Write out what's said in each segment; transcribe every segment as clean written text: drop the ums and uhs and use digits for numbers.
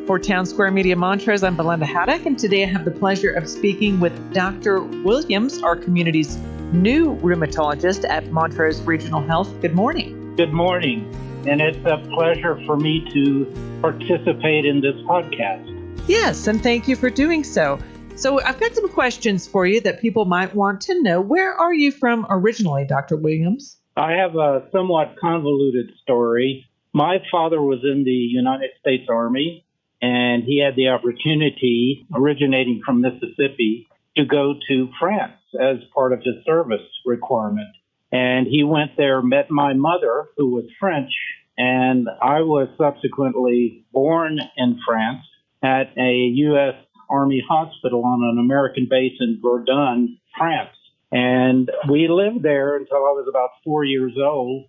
For Town Square Media Montrose, I'm Belinda Haddock, and today I have the pleasure of speaking with Dr. Williams, our community's new rheumatologist at Montrose Regional Health. Good morning. Good morning, and it's a pleasure for me to participate in this podcast. Yes, and thank you for doing so. So I've got some questions for you that people might want to know. Where are you from originally, Dr. Williams? I have a somewhat convoluted story. My father was in the United States Army, and he had the opportunity, originating from Mississippi, to go to France as part of his service requirement. And he went there, met my mother, who was French, and I was subsequently born in France at a U.S. Army hospital on an American base in Verdun, France. And we lived there until I was about 4 years old.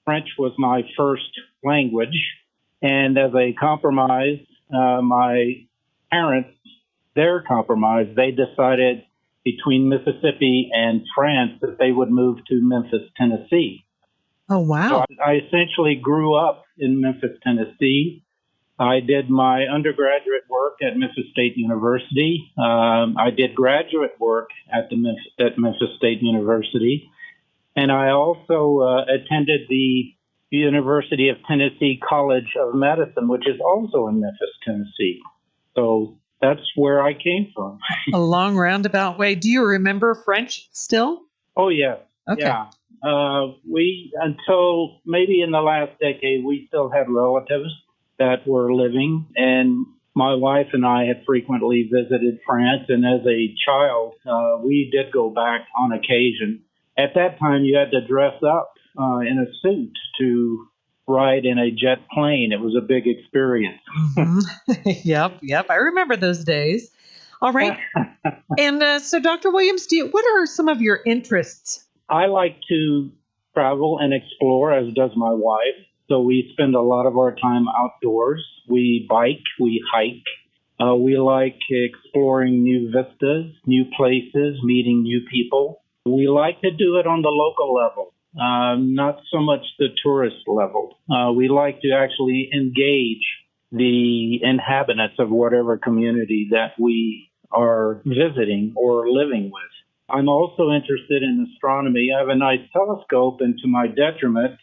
French was my first language. And as a compromise, my parents, their compromise, they decided between Mississippi and France that they would move to Memphis, Tennessee. Oh, wow. So I essentially grew up in Memphis, Tennessee. I did my undergraduate work at Memphis State University. I did graduate work at Memphis State University. And I also attended the University of Tennessee College of Medicine, which is also in Memphis, Tennessee. So that's where I came from. A long roundabout way. Do you remember French still? Oh, yes. Okay. Yeah. Until maybe in the last decade, we still had relatives that were living, and my wife and I had frequently visited France, and as a child, we did go back on occasion. At that time, you had to dress up in a suit to ride in a jet plane. It was a big experience. Mm-hmm. Yep. I remember those days. All right. And so, Dr. Williams, what are some of your interests? I like to travel and explore, as does my wife. So we spend a lot of our time outdoors. We bike, we hike. We like exploring new vistas, new places, meeting new people. We like to do it on the local level, not so much the tourist level. We like to actually engage the inhabitants of whatever community that we are visiting or living with. I'm also interested in astronomy. I have a nice telescope, and to my detriment,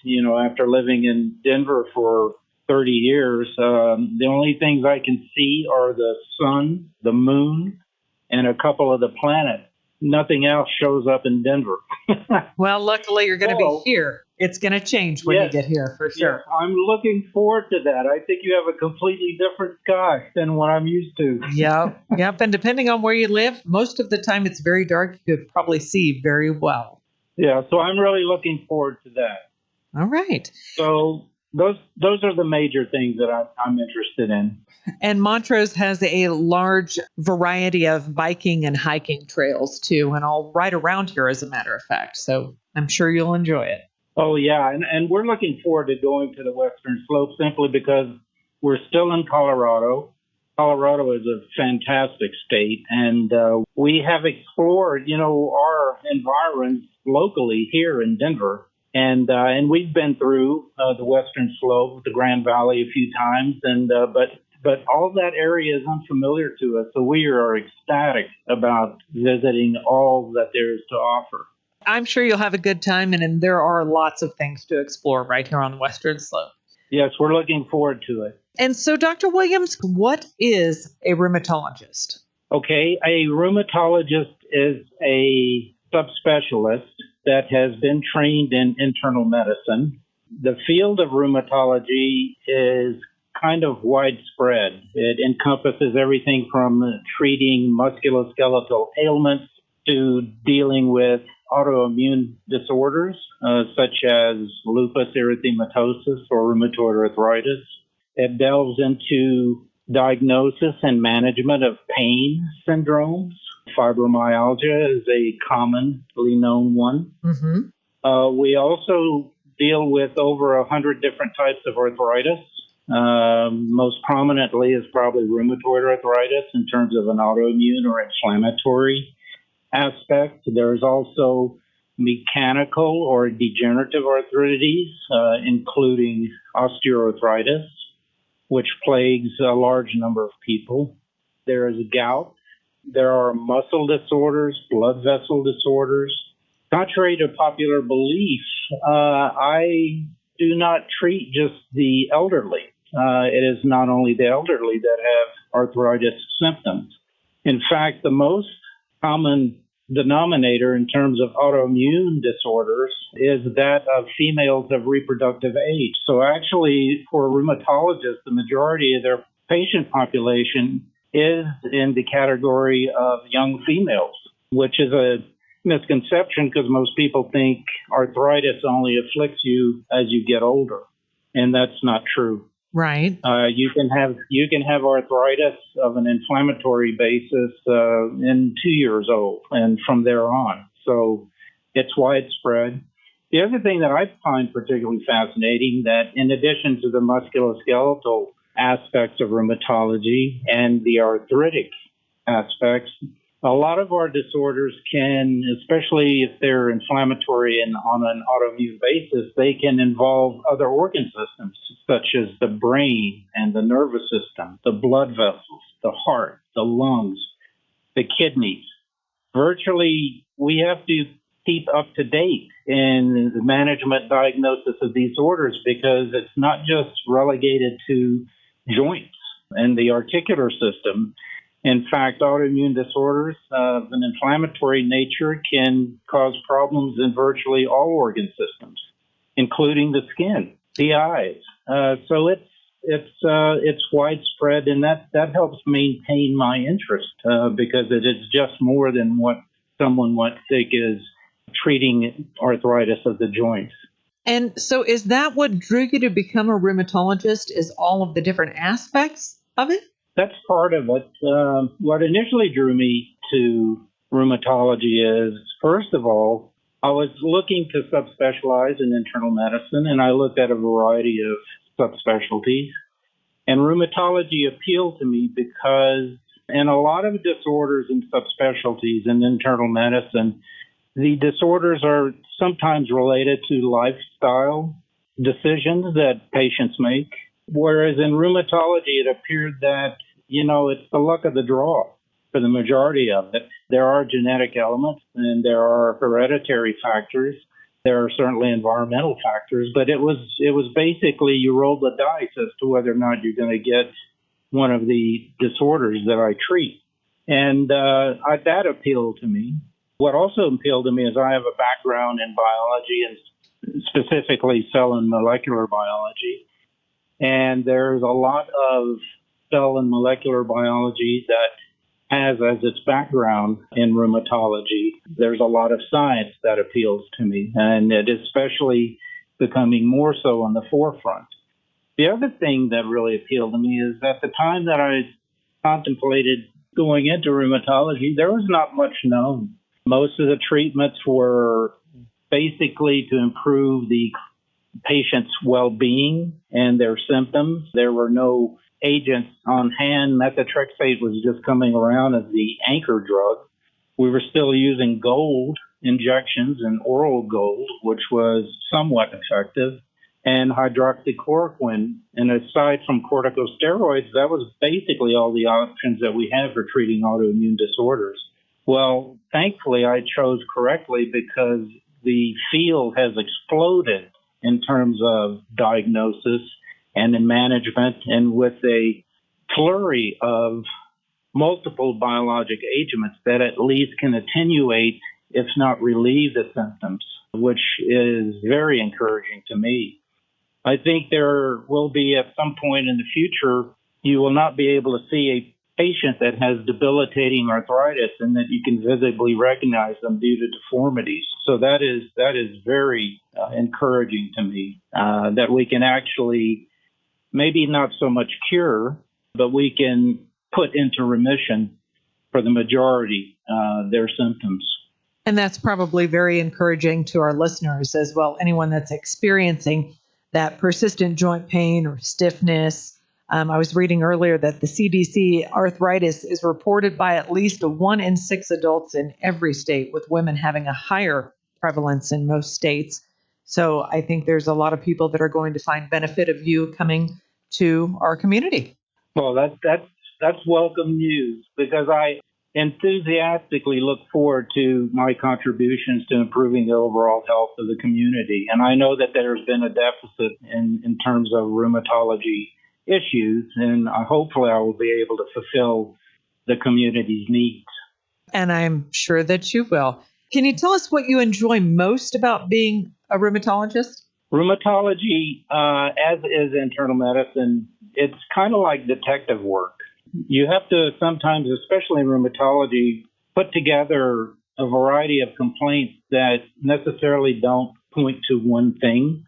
after living in Denver for 30 years, the only things I can see are the sun, the moon, and a couple of the planets. Nothing else shows up in Denver. Well, luckily you're going to be here. It's going to change when you get here, for sure. Yes, I'm looking forward to that. I think you have a completely different sky than what I'm used to. Yep. And depending on where you live, most of the time it's very dark. You could probably see very well. Yeah, so I'm really looking forward to that. All right. So those are the major things that I'm interested in. And Montrose has a large variety of biking and hiking trails, too, and all right around here, as a matter of fact. So I'm sure you'll enjoy it. Oh, yeah. And we're looking forward to going to the Western Slope simply because we're still in Colorado. Colorado is a fantastic state, and we have explored, our environs locally here in Denver. And we've been through the Western Slope, the Grand Valley a few times, and but all that area is unfamiliar to us, so we are ecstatic about visiting all that there is to offer. I'm sure you'll have a good time, and there are lots of things to explore right here on the Western Slope. Yes, we're looking forward to it. And so, Dr. Williams, what is a rheumatologist? Okay, a rheumatologist is a subspecialist that has been trained in internal medicine. The field of rheumatology is kind of widespread. It encompasses everything from treating musculoskeletal ailments to dealing with autoimmune disorders, such as lupus erythematosus or rheumatoid arthritis. It delves into diagnosis and management of pain syndromes. Fibromyalgia is a commonly known one. Mm-hmm. We also deal with over 100 different types of arthritis. Most prominently is probably rheumatoid arthritis in terms of an autoimmune or inflammatory aspect. There's also mechanical or degenerative arthritis, including osteoarthritis. which plagues a large number of people. There is gout. There are muscle disorders, blood vessel disorders. Contrary to popular belief, I do not treat just the elderly. It is not only the elderly that have arthritis symptoms. In fact, the most common denominator in terms of autoimmune disorders is that of females of reproductive age. So actually, for rheumatologists, the majority of their patient population is in the category of young females, which is a misconception because most people think arthritis only afflicts you as you get older, and that's not true. Right. You can have arthritis of an inflammatory basis in 2 years old and from there on. So it's widespread. The other thing that I find particularly fascinating that in addition to the musculoskeletal aspects of rheumatology and the arthritic aspects, a lot of our disorders can, especially if they're inflammatory and on an autoimmune basis, they can involve other organ systems, such as the brain and the nervous system, the blood vessels, the heart, the lungs, the kidneys. Virtually, we have to keep up to date in the management diagnosis of these disorders because it's not just relegated to joints and the articular system. In fact, autoimmune disorders of an inflammatory nature can cause problems in virtually all organ systems, including the skin, the eyes. So it's widespread, and that helps maintain my interest because it is just more than what someone might think is treating arthritis of the joints. And so is that what drew you to become a rheumatologist, is all of the different aspects of it? That's part of it. What initially drew me to rheumatology is, first of all, I was looking to subspecialize in internal medicine, and I looked at a variety of subspecialties. And rheumatology appealed to me because in a lot of disorders and subspecialties in internal medicine, the disorders are sometimes related to lifestyle decisions that patients make. Whereas in rheumatology, it appeared that, it's the luck of the draw for the majority of it. There are genetic elements and there are hereditary factors. There are certainly environmental factors, but it was basically you roll the dice as to whether or not you're going to get one of the disorders that I treat. And that appealed to me. What also appealed to me is I have a background in biology and specifically cell and molecular biology. And there's a lot of cell and molecular biology that has as its background in rheumatology. There's a lot of science that appeals to me, and it is especially becoming more so on the forefront. The other thing that really appealed to me is at the time that I contemplated going into rheumatology, there was not much known. Most of the treatments were basically to improve the patient's well-being and their symptoms. There were no agents on hand. Methotrexate was just coming around as the anchor drug. We were still using gold injections and oral gold, which was somewhat effective, and hydroxychloroquine. And aside from corticosteroids, that was basically all the options that we had for treating autoimmune disorders. Well, thankfully, I chose correctly because the field has exploded in terms of diagnosis and in management, and with a flurry of multiple biologic agents that at least can attenuate, if not relieve, the symptoms, which is very encouraging to me. I think there will be at some point in the future, you will not be able to see a patient that has debilitating arthritis and that you can visibly recognize them due to deformities. So that is very encouraging to me, that we can actually maybe not so much cure, but we can put into remission for the majority their symptoms. And that's probably very encouraging to our listeners as well. Anyone that's experiencing that persistent joint pain or stiffness. I was reading earlier that the CDC arthritis is reported by at least 1 in 6 adults in every state, with women having a higher prevalence in most states. So I think there's a lot of people that are going to find benefit of you coming to our community. Well, that's welcome news, because I enthusiastically look forward to my contributions to improving the overall health of the community. And I know that there's been a deficit in terms of rheumatology issues, and hopefully I will be able to fulfill the community's needs. And I'm sure that you will. Can you tell us what you enjoy most about being a rheumatologist? Rheumatology, as is internal medicine, it's kind of like detective work. You have to sometimes, especially in rheumatology, put together a variety of complaints that necessarily don't point to one thing.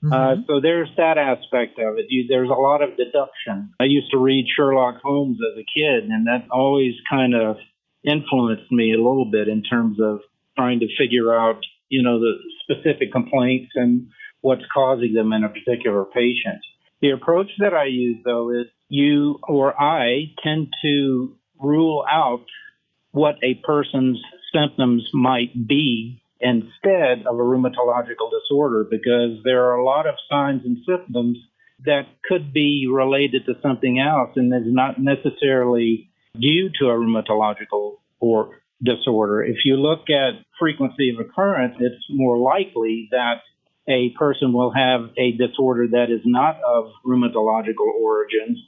So there's that aspect of it. There's a lot of deduction. I used to read Sherlock Holmes as a kid, and that always kind of influenced me a little bit in terms of trying to figure out, the specific complaints and what's causing them in a particular patient. The approach that I use, though, is you or I tend to rule out what a person's symptoms might be instead of a rheumatological disorder, because there are a lot of signs and symptoms that could be related to something else and is not necessarily due to a rheumatological or disorder. If you look at frequency of occurrence, it's more likely that a person will have a disorder that is not of rheumatological origins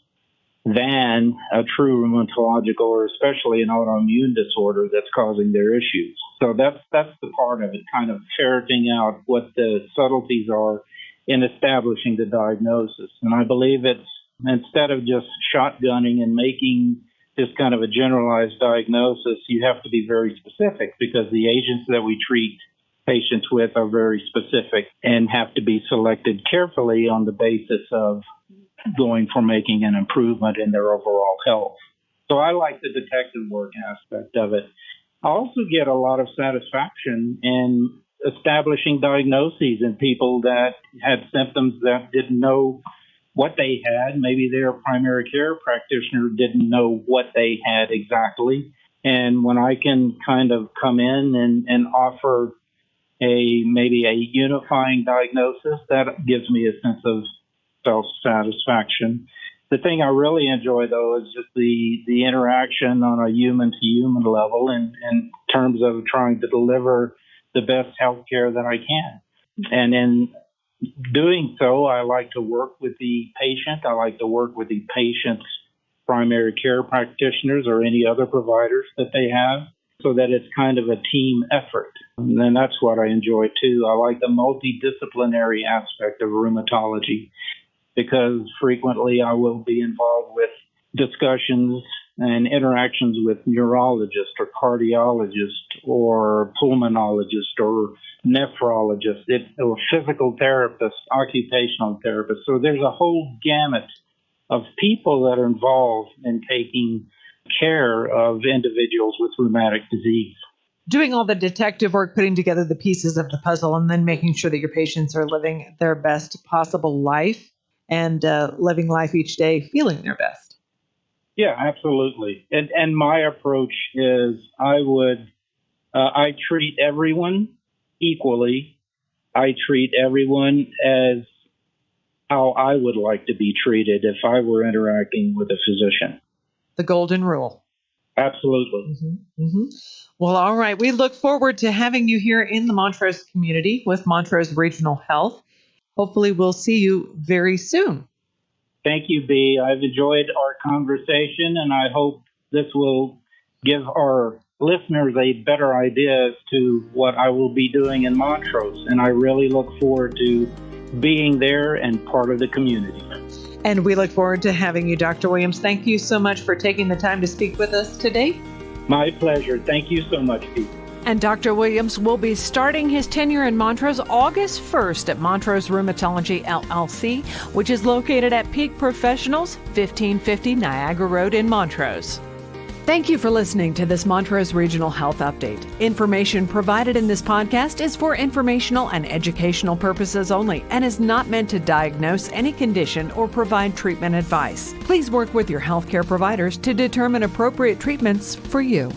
than a true rheumatological, or especially an autoimmune disorder that's causing their issues. So that's the part of it, kind of ferreting out what the subtleties are in establishing the diagnosis. And I believe it's, instead of just shotgunning and making just kind of a generalized diagnosis, you have to be very specific, because the agents that we treat patients with are very specific and have to be selected carefully on the basis of going for making an improvement in their overall health. So I like the detective work aspect of it. I also get a lot of satisfaction in establishing diagnoses in people that had symptoms that didn't know what they had. Maybe their primary care practitioner didn't know what they had exactly. And when I can kind of come in and offer maybe a unifying diagnosis, that gives me a sense of self-satisfaction. The thing I really enjoy, though, is just the interaction on a human-to-human level in terms of trying to deliver the best health care that I can. And in doing so, I like to work with the patient. I like to work with the patient's primary care practitioners or any other providers that they have, so that it's kind of a team effort. And then that's what I enjoy, too. I like the multidisciplinary aspect of rheumatology, because frequently I will be involved with discussions and interactions with neurologists or cardiologists or pulmonologists or nephrologists or physical therapists, occupational therapists. So there's a whole gamut of people that are involved in taking care of individuals with rheumatic disease. Doing all the detective work, putting together the pieces of the puzzle, and then making sure that your patients are living their best possible life and living life each day feeling their best. Yeah, absolutely. And my approach is I treat everyone equally. I treat everyone as how I would like to be treated if I were interacting with a physician. The golden rule. Absolutely. Well, all right. We look forward to having you here in the Montrose community with Montrose Regional Health. Hopefully, we'll see you very soon. Thank you, Bea. I've enjoyed our conversation, and I hope this will give our listeners a better idea as to what I will be doing in Montrose. And I really look forward to being there and part of the community. And we look forward to having you, Dr. Williams. Thank you so much for taking the time to speak with us today. My pleasure. Thank you so much, Bea. And Dr. Williams will be starting his tenure in Montrose August 1st at Montrose Rheumatology, LLC, which is located at Peak Professionals, 1550 Niagara Road in Montrose. Thank you for listening to this Montrose Regional Health Update. Information provided in this podcast is for informational and educational purposes only and is not meant to diagnose any condition or provide treatment advice. Please work with your healthcare providers to determine appropriate treatments for you.